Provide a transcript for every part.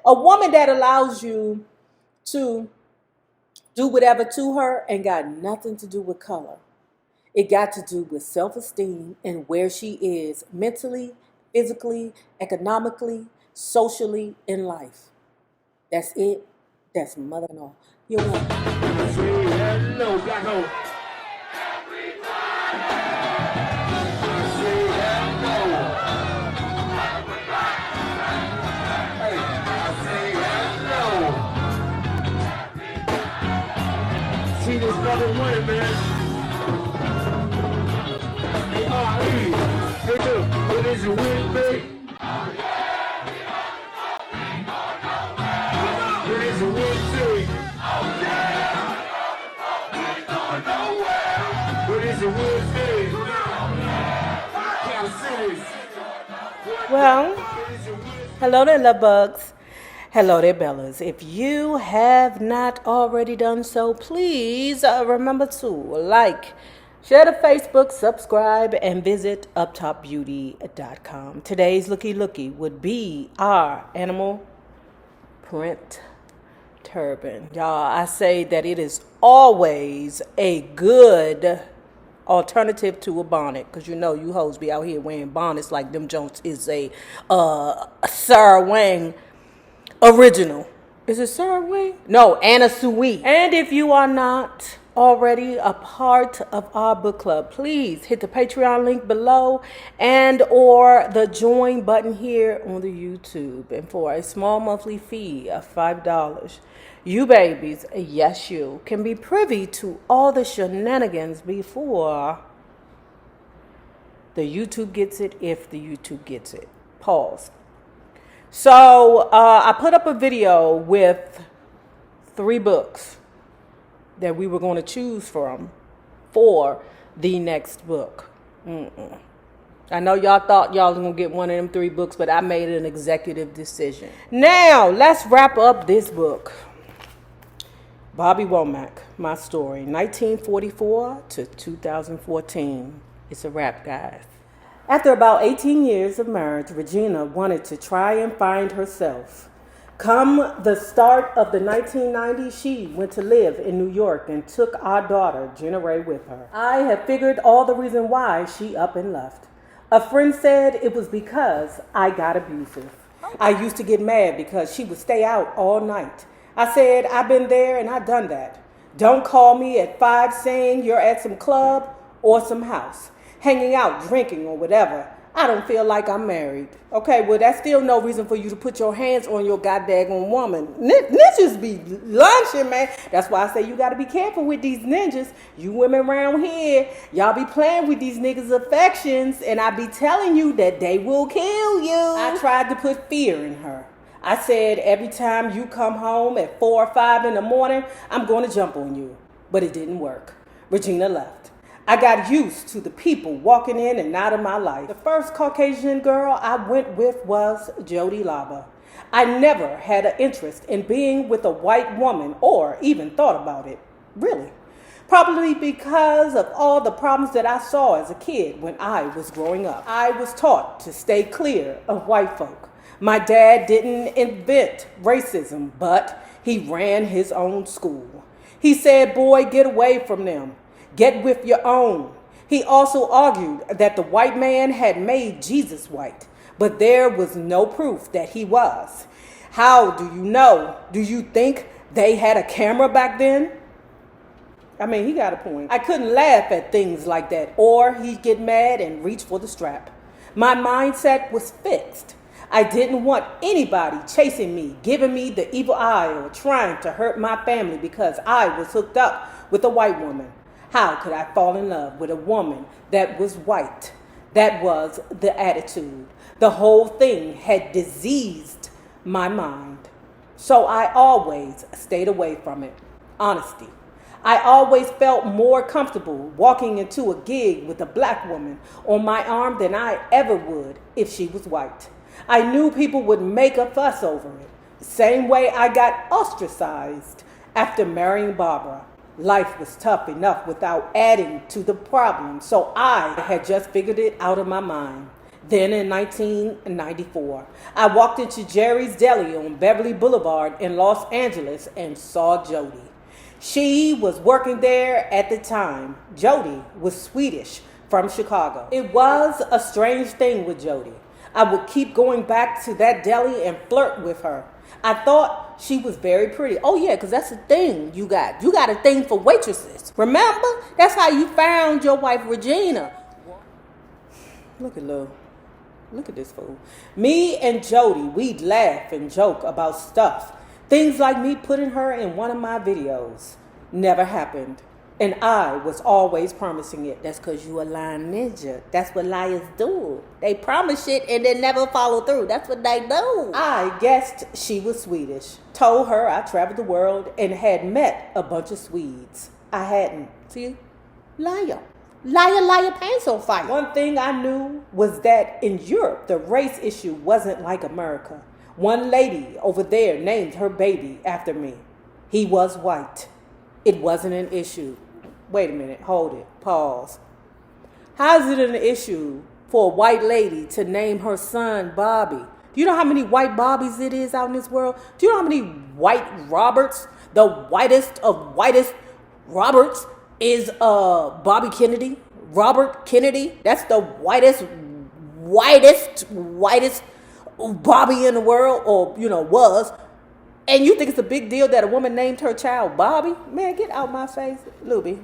A woman that allows you to do whatever to her ain't got nothing to do with color. It got to do with self-esteem and where she is mentally, physically, economically, socially in life. That's it. That's mother and all. You're welcome. Hello, black hole. See this brother winning, man. A-R-E. Hey, look, what is your win, babe? What is your win, babe? What is your win, babe? Ch00ses. Well, hello there, love bugs. Hello there, Bellas. If you have not already done so, please remember to like, share the Facebook, subscribe, and visit uptopbeauty.com. Today's looky would be our animal print turban. Y'all, I say that it is always a good alternative to a bonnet, because you know you hoes be out here wearing bonnets like them Jones is a Sarah Wang original. Is it Sarah Wang? No, Anna Sui. And if you are not already a part of our book club, please hit the Patreon link below and or the join button here on the YouTube. And for a small monthly fee of $5, you babies, yes you, can be privy to all the shenanigans before the YouTube gets it, if the YouTube gets it. Pause. So I put up a video with 3 books that we were going to choose from for the next book. I know y'all thought y'all was going to get one of them 3 books, but I made an executive decision. Now, let's wrap up this book. Bobby Womack, My Story, 1944 to 2014. It's a wrap, guys. After about 18 years of marriage, Regina wanted to try and find herself. Come the start of the 1990s, she went to live in New York and took our daughter, Jenna Ray, with her. I have figured all the reason why she up and left. A friend said it was because I got abusive. I used to get mad because she would stay out all night. I said, I've been there and I've done that. Don't call me at 5 saying you're at some club or some house, hanging out, drinking, or whatever. I don't feel like I'm married. Okay, well, that's still no reason for you to put your hands on your goddamn woman. Ninjas be lunching, man. That's why I say you got to be careful with these ninjas. You women around here, y'all be playing with these niggas' affections, and I be telling you that they will kill you. I tried to put fear in her. I said, every time you come home at 4 or 5 in the morning, I'm going to jump on you. But it didn't work. Regina left. I got used to the people walking in and out of my life. The first Caucasian girl I went with was Jody Lava. I never had an interest in being with a white woman or even thought about it. Really. Probably because of all the problems that I saw as a kid when I was growing up. I was taught to stay clear of white folk. My dad didn't invent racism, but he ran his own school. He said, boy, get away from them. Get with your own. He also argued that the white man had made Jesus white, but there was no proof that he was. How do you know? Do you think they had a camera back then? I mean, he got a point. I couldn't laugh at things like that, or he'd get mad and reach for the strap. My mindset was fixed. I didn't want anybody chasing me, giving me the evil eye, or trying to hurt my family because I was hooked up with a white woman. How could I fall in love with a woman that was white? That was the attitude. The whole thing had diseased my mind. So I always stayed away from it. Honesty. I always felt more comfortable walking into a gig with a black woman on my arm than I ever would if she was white. I knew people would make a fuss over it. The same way I got ostracized after marrying Barbara. Life was tough enough without adding to the problem, so I had just figured it out of my mind. Then in 1994, I walked into Jerry's Deli on Beverly Boulevard in Los Angeles and saw Jody. She was working there at the time. Jody was Swedish from Chicago. It was a strange thing with Jody. I would keep going back to that deli and flirt with her. I thought she was very pretty. Oh yeah, because that's the thing you got. You got a thing for waitresses. Remember? That's how you found your wife Regina. Look at Lou. Look at this fool. Me and Jody, we'd laugh and joke about stuff. Things like me putting her in one of my videos. Never happened. And I was always promising it. That's because you a lying ninja. That's what liars do. They promise shit and then never follow through. That's what they do. I guessed she was Swedish. Told her I traveled the world and had met a bunch of Swedes. I hadn't. See? Liar. Liar, liar, pants on fire. One thing I knew was that in Europe, the race issue wasn't like America. One lady over there named her baby after me. He was white. It wasn't an issue. Wait a minute, hold it, pause. How is it an issue for a white lady to name her son Bobby? Do you know how many white Bobbies it is out in this world? Do you know how many white Roberts, the whitest of whitest Roberts, is Bobby Kennedy? Robert Kennedy? That's the whitest Bobby in the world, or, was. And you think it's a big deal that a woman named her child Bobby? Man, get out my face. Luby,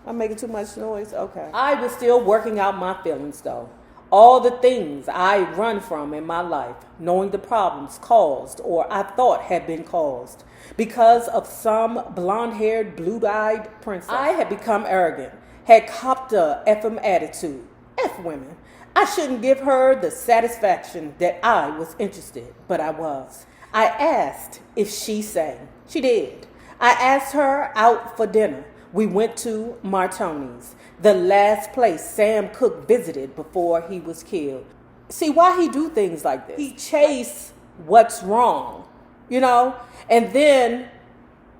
I'm making too much noise? Okay. I was still working out my feelings, though. All the things I run from in my life, knowing the problems caused or I thought had been caused because of some blonde-haired, blue-eyed princess. I had become arrogant, had copped a FM attitude. F women. I shouldn't give her the satisfaction that I was interested, but I was. I asked if she sang. She did. I asked her out for dinner. We went to Martoni's, the last place Sam Cooke visited before he was killed. See, why he do things like this? He chase what's wrong, And then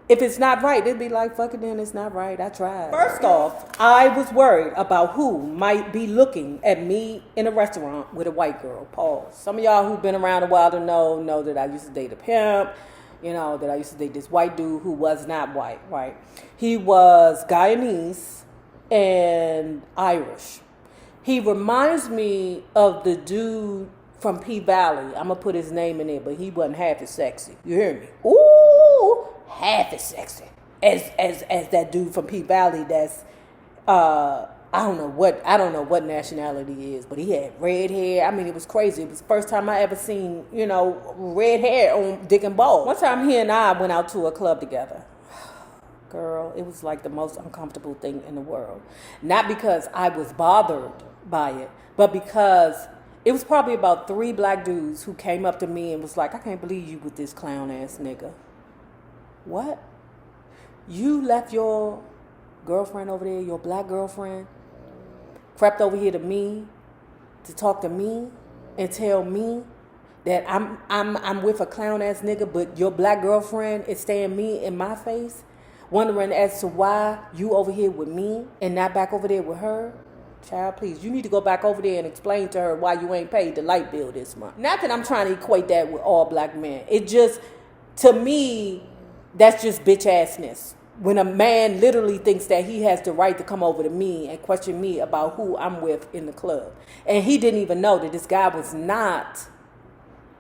if it's not right, it'd be like, fuck it, then it's not right. I tried. First off, I was worried about who might be looking at me in a restaurant with a white girl. Pause. Some of y'all who've been around a while to know that I used to date a pimp, that I used to date this white dude who was not white, right? He was Guyanese and Irish. He reminds me of the dude from P Valley. I'm going to put his name in there, but he wasn't half as sexy. You hear me? Ooh! Half as sexy as that dude from P Valley that's I don't know what nationality he is, but he had red hair. I mean, it was crazy. It was the first time I ever seen, red hair on dick and balls. One time he and I went out to a club together. Girl, it was like the most uncomfortable thing in the world. Not because I was bothered by it, but because it was probably about 3 black dudes who came up to me and was like, I can't believe you with this clown ass nigga. What? You left your girlfriend over there, your black girlfriend, crept over here to me to talk to me and tell me that I'm with a clown ass nigga, but your black girlfriend is staring me in my face, wondering as to why you over here with me and not back over there with her. Child, please, you need to go back over there and explain to her why you ain't paid the light bill this month. Not that I'm trying to equate that with all black men. It just, to me, that's just bitch assness. When a man literally thinks that he has the right to come over to me and question me about who I'm with in the club. And he didn't even know that this guy was not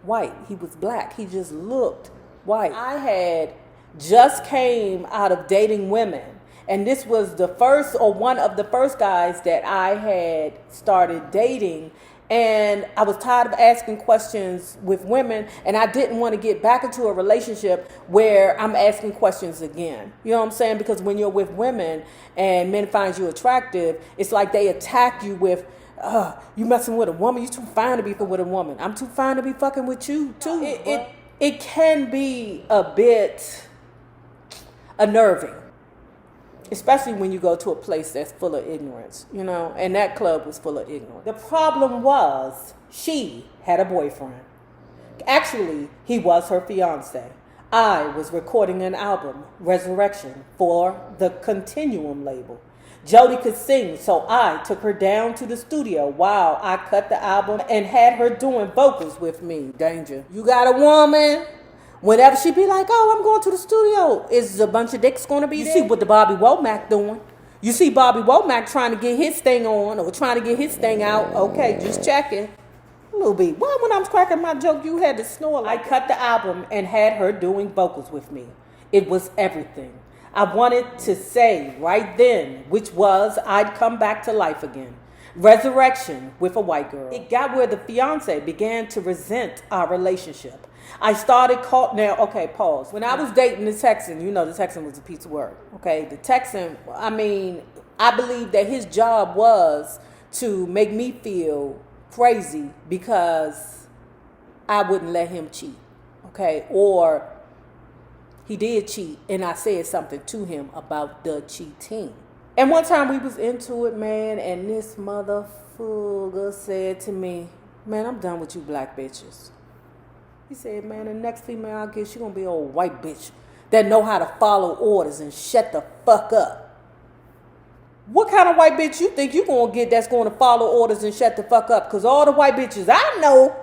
white. He was black. He just looked white. I had just came out of dating women. And this was the first or one of the first guys that I had started dating. And I was tired of asking questions with women, and I didn't want to get back into a relationship where I'm asking questions again. You know what I'm saying? Because when you're with women and men find you attractive, it's like they attack you with, you messing with a woman, you too fine to be with a woman. I'm too fine to be fucking with you too. It can be a bit unnerving. Especially when you go to a place that's full of ignorance, and that club was full of ignorance. The problem was she had a boyfriend. Actually, he was her fiance. I was recording an album, Resurrection, for the Continuum label. Jody could sing, so I took her down to the studio while I cut the album and had her doing vocals with me. Danger. You got a woman? Whenever she be like, oh, I'm going to the studio, is a bunch of dicks going to be there? You see what the Bobby Womack doing. You see Bobby Womack trying to get his thing on or trying to get his thing out. Okay, just checking. Little B, why when I was cracking my joke you had to snore like I cut the album and had her doing vocals with me. It was everything I wanted to say right then, which was I'd come back to life again. Resurrection with a white girl. It got where the fiance began to resent our relationship. I started now, okay, pause. When I was dating the Texan, you know the Texan was a piece of work. Okay, the Texan, I believe that his job was to make me feel crazy because I wouldn't let him cheat. Okay, or he did cheat and I said something to him about the cheating. And one time we was into it, man, and this motherfucker said to me, man, I'm done with you black bitches. He said, man, the next female I get, she gonna be an old white bitch that know how to follow orders and shut the fuck up. What kind of white bitch you think you gonna get that's gonna follow orders and shut the fuck up? Because all the white bitches I know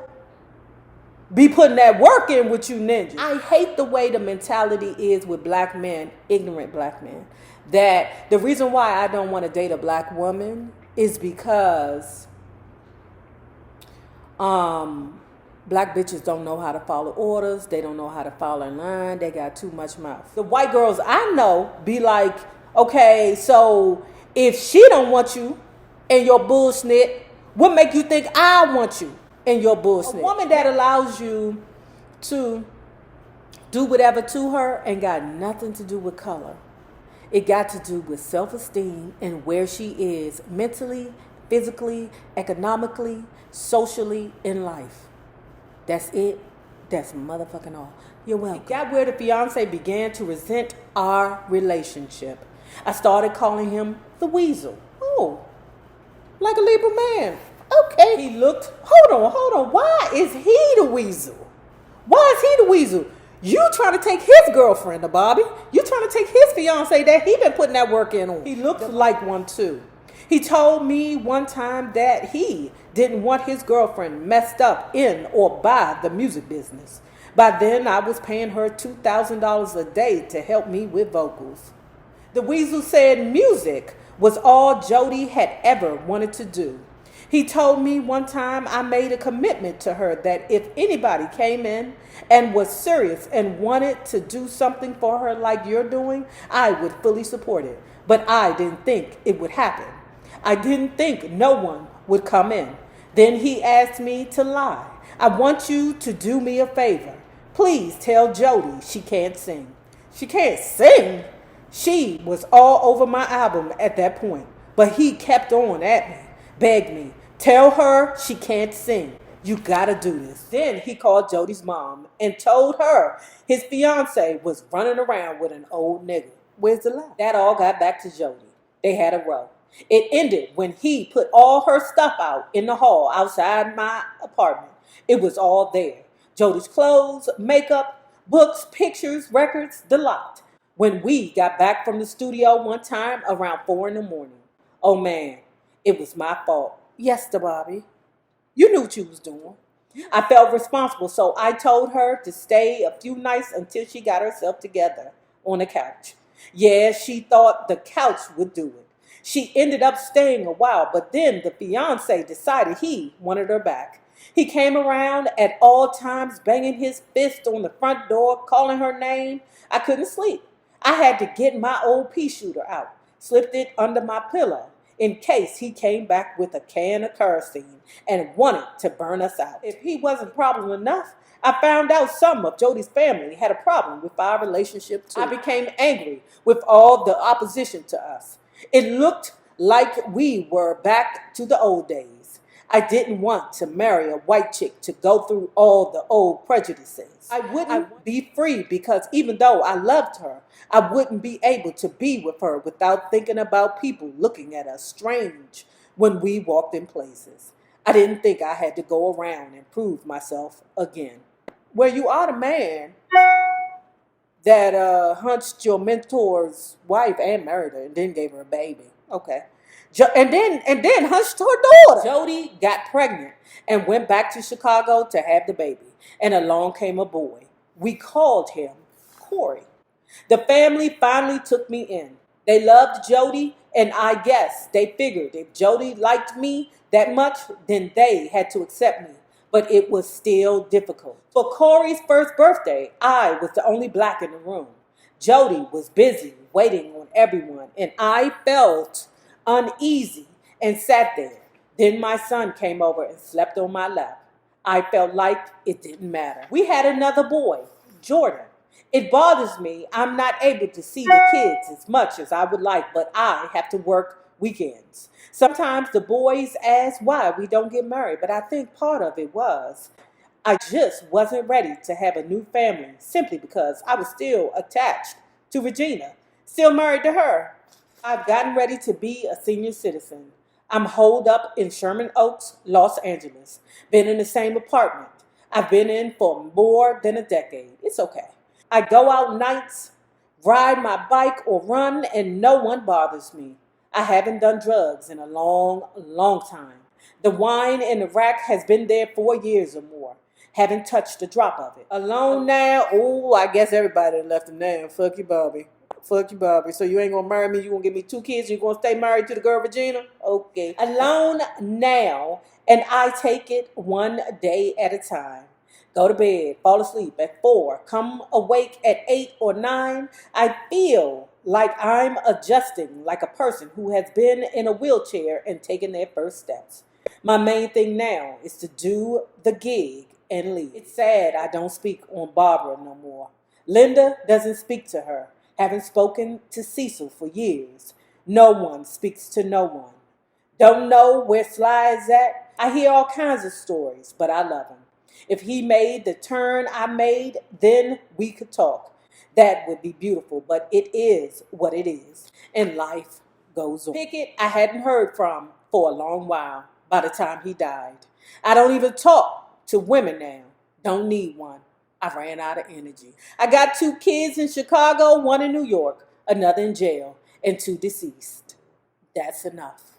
be putting that work in with you ninjas. I hate the way the mentality is with black men, ignorant black men. That the reason why I don't want to date a black woman is because black bitches don't know how to follow orders. They don't know how to follow in line. They got too much mouth. The white girls I know be like, okay, so if she don't want you and your bullshit, what make you think I want you and your bullshit? A woman that allows you to do whatever to her ain't got nothing to do with color. It got to do with self-esteem and where she is mentally, physically, economically, socially in life. That's it. That's motherfucking all. You're welcome. It got where the fiance began to resent our relationship. I started calling him the Weasel. Oh, like a Libra man. Okay. He looked, hold on. Why is he the Weasel? Why is he the Weasel? You trying to take his girlfriend, Bobby. You trying to take his fiance that he been putting that work in on. He looked like one too. He told me one time that he didn't want his girlfriend messed up in or by the music business. By then, I was paying her $2,000 a day to help me with vocals. The Weasel said music was all Jody had ever wanted to do. He told me one time I made a commitment to her that if anybody came in and was serious and wanted to do something for her like you're doing, I would fully support it. But I didn't think it would happen. I didn't think no one would come in. Then he asked me to lie. I want you to do me a favor. Please tell Jody she can't sing. She can't sing? She was all over my album at that point. But he kept on at me, begged me. Tell her she can't sing. You gotta do this. Then he called Jody's mom and told her his fiance was running around with an old nigga. Where's the lie? That all got back to Jody. They had a row. It ended when he put all her stuff out in the hall outside my apartment. It was all there. Jody's clothes, makeup, books, pictures, records, the lot. When we got back from the studio one time around 4 a.m. Oh man, it was my fault. Yes, the Bobby. You knew what you was doing. I felt responsible, so I told her to stay a few nights until she got herself together on the couch. Yeah, she thought the couch would do it. She ended up staying a while, but then the fiance decided he wanted her back. He came around at all times, banging his fist on the front door, calling her name. I couldn't sleep. I had to get my old pea shooter out, slipped it under my pillow in case he came back with a can of kerosene and wanted to burn us out. If he wasn't problem enough, I found out some of Jody's family had a problem with our relationship too. I became angry with all the opposition to us. It looked like we were back to the old days. I didn't want to marry a white chick to go through all the old prejudices. I wouldn't be free because even though I loved her, I wouldn't be able to be with her without thinking about people looking at us strange when we walked in places. I didn't think I had to go around and prove myself again. Well, you are the man that hunched your mentor's wife and married her and then gave her a baby. Okay. And then hunched her daughter. Jody got pregnant and went back to Chicago to have the baby. And along came a boy. We called him Corey. The family finally took me in. They loved Jody, and I guess they figured if Jody liked me that much, then they had to accept me. But it was still difficult. For Corey's first birthday, I was the only black in the room. Jody was busy waiting on everyone, and I felt uneasy and sat there. Then my son came over and slept on my lap. I felt like it didn't matter. We had another boy, Jordan. It bothers me I'm not able to see the kids as much as I would like, but I have to work weekends. Sometimes the boys ask why we don't get married, but I think part of it was I just wasn't ready to have a new family simply because I was still attached to Regina, still married to her. I've gotten ready to be a senior citizen. I'm holed up in Sherman Oaks, Los Angeles. Been in the same apartment I've been in for more than a decade. It's okay. I go out nights, ride my bike or run, and no one bothers me. I haven't done drugs in a long, long time. The wine in the rack has been there 4 years or more. Haven't touched a drop of it. Alone now, oh, I guess everybody done left him now. Fuck you, Bobby. Fuck you, Bobby. So you ain't gonna marry me, you gonna give me 2 kids, you gonna stay married to the girl Regina? Okay. Alone now, and I take it one day at a time. Go to bed, fall asleep at 4, come awake at 8 or 9. I feel like I'm adjusting like a person who has been in a wheelchair and taken their first steps. My main thing now is to do the gig and leave. It's sad I don't speak on Barbara no more. Linda doesn't speak to her. Haven't spoken to Cecil for years. No one speaks to no one. Don't know where Sly is at. I hear all kinds of stories, but I love him. If he made the turn I made, then we could talk. That would be beautiful, but it is what it is, and life goes on. Pickett, I hadn't heard from for a long while by the time he died. I don't even talk to women now. Don't need one. I ran out of energy. I got 2 kids in Chicago, 1 in New York, another in jail, and 2 deceased. That's enough.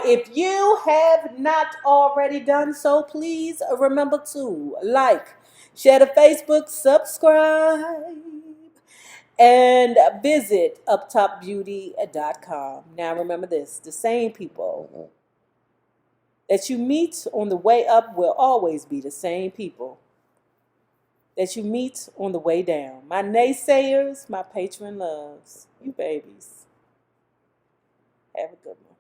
If you have not already done so, please remember to like, share the Facebook, subscribe, and visit uptopbeauty.com. Now remember this, the same people that you meet on the way up will always be the same people that you meet on the way down. My naysayers, my patron loves. You babies. Have a good one.